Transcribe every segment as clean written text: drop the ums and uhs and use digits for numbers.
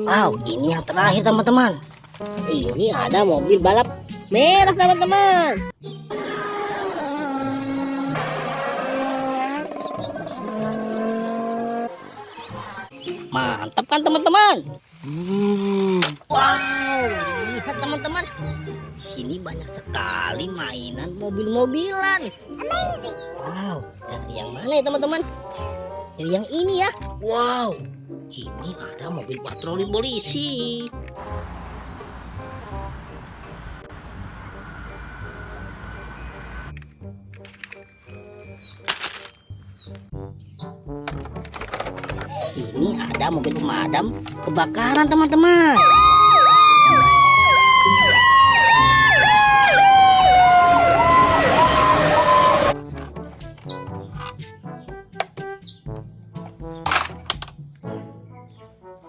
Wow, ini yang terakhir teman-teman. Ini ada mobil balap merah teman-teman. Mantap kan teman-teman? Wow, lihat teman-teman. Sini banyak sekali mainan mobil-mobilan. Wow, dari yang mana ya teman-teman? Dari yang ini ya. Wow, ini ada mobil patroli polisi. Ini ada mobil pemadam kebakaran teman-teman.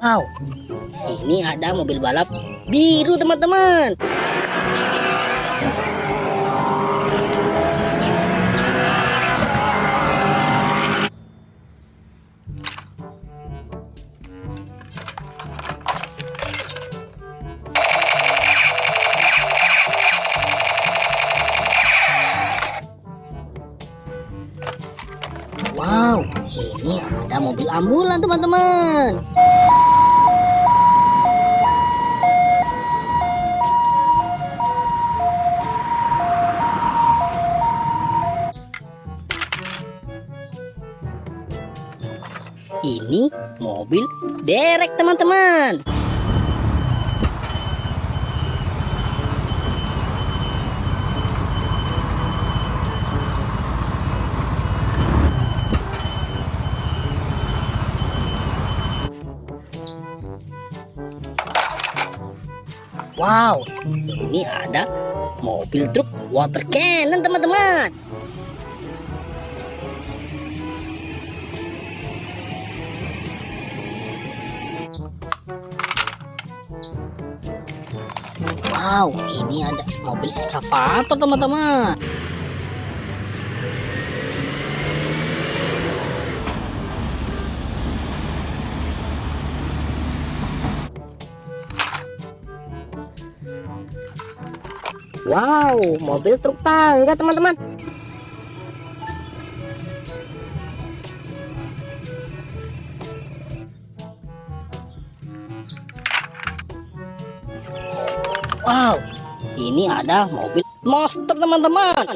Wow, ini ada mobil balap biru teman-teman. Wow, ini ada mobil ambulan teman-teman. Ini mobil derek teman-teman. Wow, ini ada mobil truk water cannon teman-teman. Wow, ini ada mobil ekskavator teman-teman. Wow, mobil truk tangga teman-teman. Wow, ini ada mobil monster teman-teman.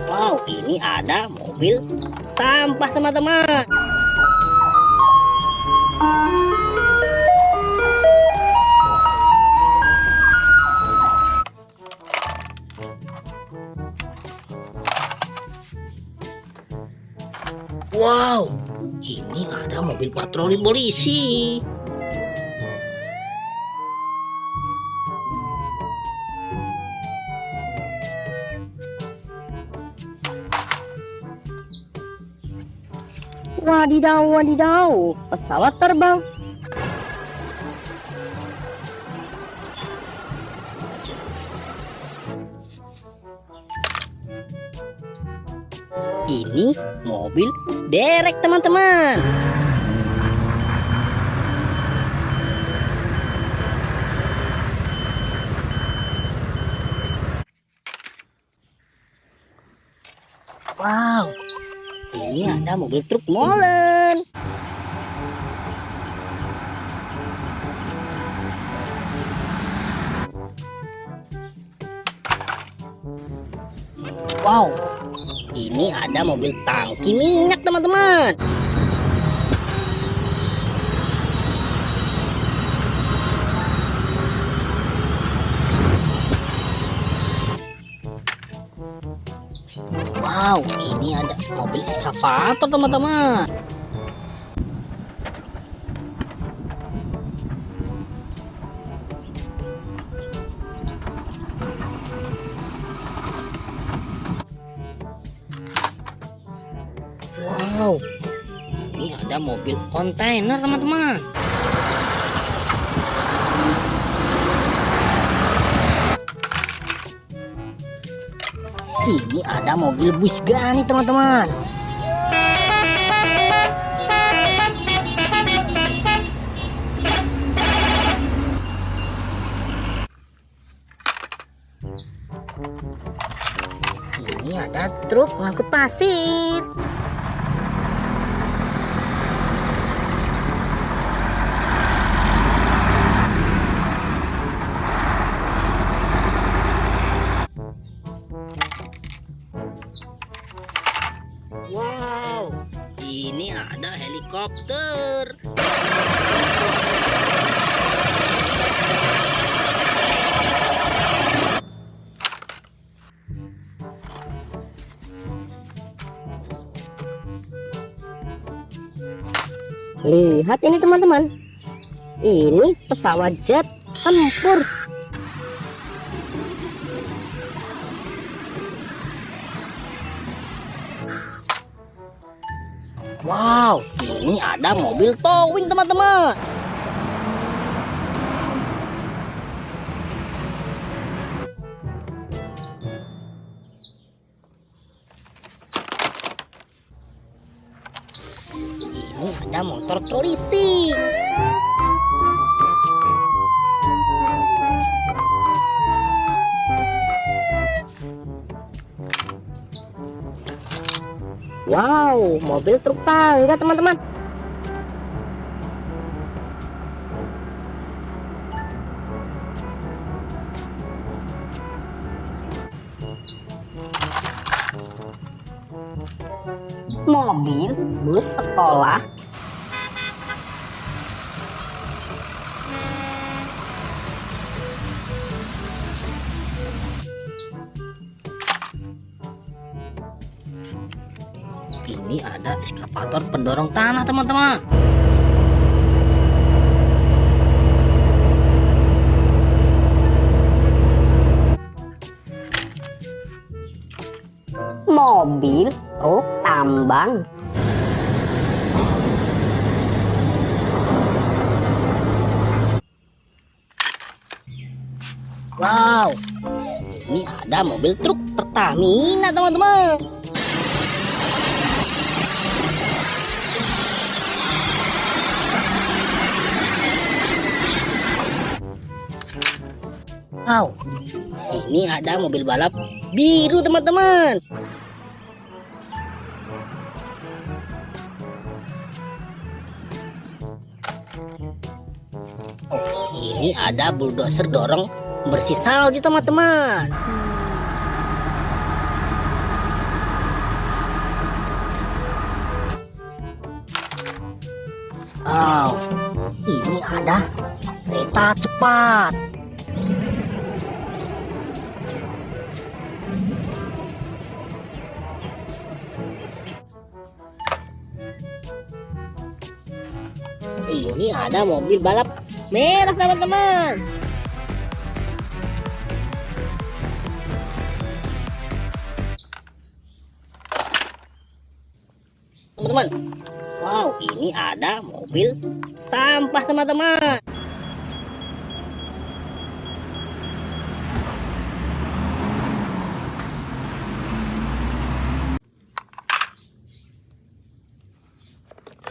Wow, ini ada mobil sampah teman-teman. Wow, ini ada mobil patroli polisi. Wadidaw, wadidaw, pesawat terbang. Ini mobil derek teman-teman. Wow, ini ada mobil truk molen. Wow, ini ada mobil tangki minyak teman-teman. Wow, ini ada mobil ekskavator teman-teman. Wow, ini ada mobil kontainer teman-teman. Ini ada mobil bus nih teman-teman. Ini ada truk ngangkut pasir. Wow, ini ada helikopter. Lihat ini teman-teman. Ini pesawat jet tempur. Wow, ini ada mobil towing teman-teman. Ini ada motor polisi. Wow, mobil truk tangga teman-teman. Mobil bus sekolah. Ini ada eskavator pendorong tanah teman-teman. Mobil truk tambang. Wow, ini ada mobil truk Pertamina teman-teman. Wow, ini ada mobil balap biru teman-teman. Oh, ini ada bulldozer dorong bersih salju teman-teman. Wow, ini ada kereta cepat. Ini ada mobil balap merah teman-teman. Teman-teman, wow, ini ada mobil sampah teman-teman.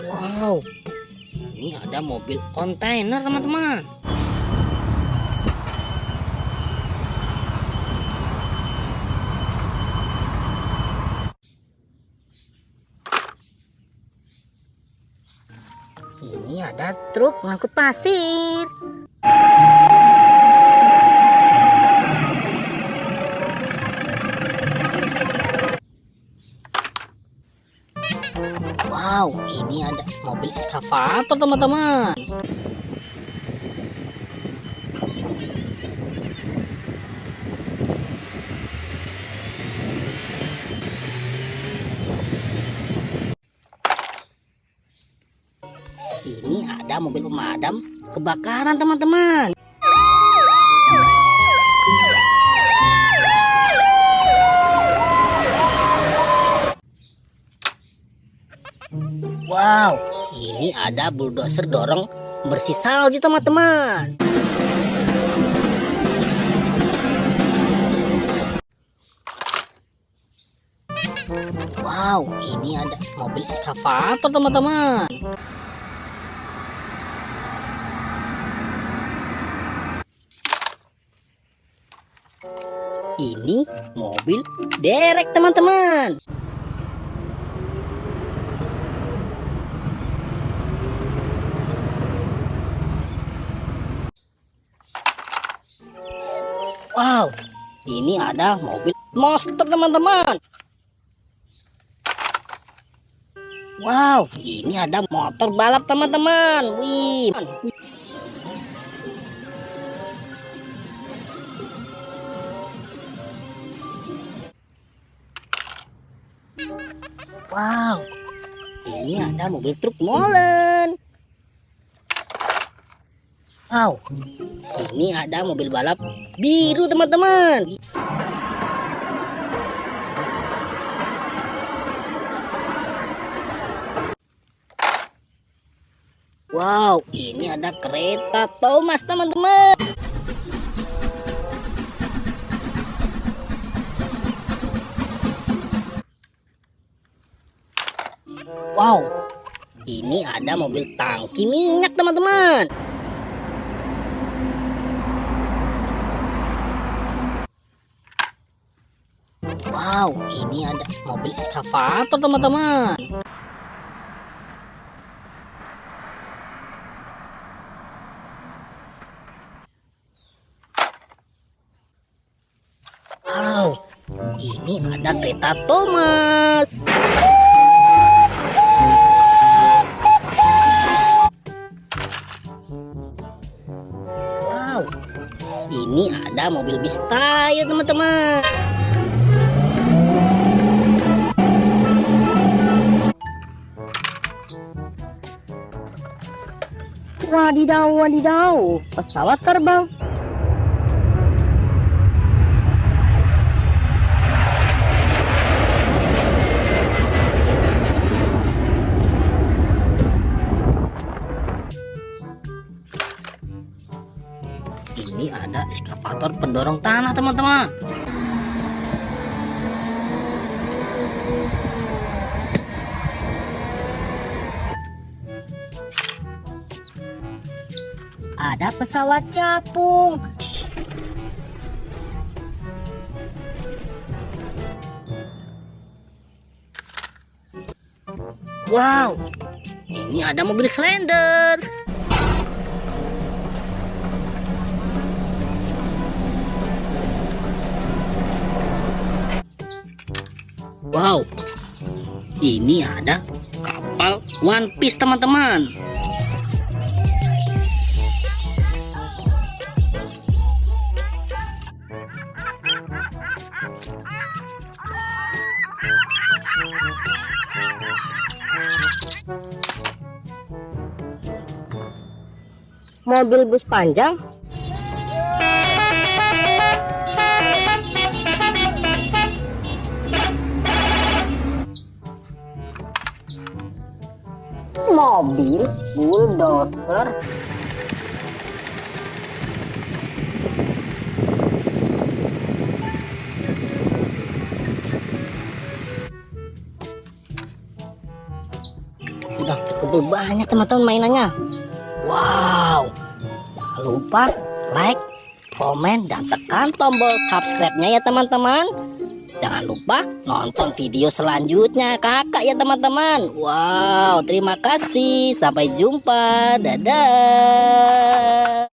Wow, ini ada mobil kontainer teman-teman. Ini ada truk ngangkut pasir. Wow, ini ada mobil eskavator teman-teman. Ini ada mobil pemadam kebakaran teman-teman. Wow, ini ada bulldozer dorong bersih salju teman-teman. Wow, ini ada mobil eskavator teman-teman. Ini mobil derek teman-teman. Wow, ini ada mobil monster teman-teman. Wow, ini ada motor balap teman-teman. Wih. Wow, ini ada mobil truk molen. Wow, ini ada mobil balap biru teman-teman. Wow, ini ada kereta Thomas teman-teman. Wow, ini ada mobil tangki minyak teman-teman. Wow, ini ada mobil eskavator teman-teman. Wow, ini ada kereta Thomas. Wow, ini ada mobil bis tayo teman-teman. Wadidaw, wadidaw, pesawat terbang. Ini ada eskavator pendorong tanah teman-teman. Ada pesawat capung. Wow, ini ada mobil Slender. Wow, ini ada kapal One Piece teman-teman. Mobil bus panjang. Mobil bulldozer. Sudah terkumpul banyak teman-teman mainannya. Wow, jangan lupa like, komen, dan tekan tombol subscribe-nya ya teman-teman. Jangan lupa nonton video selanjutnya kakak ya teman-teman. Wow, terima kasih. Sampai jumpa. Dadah.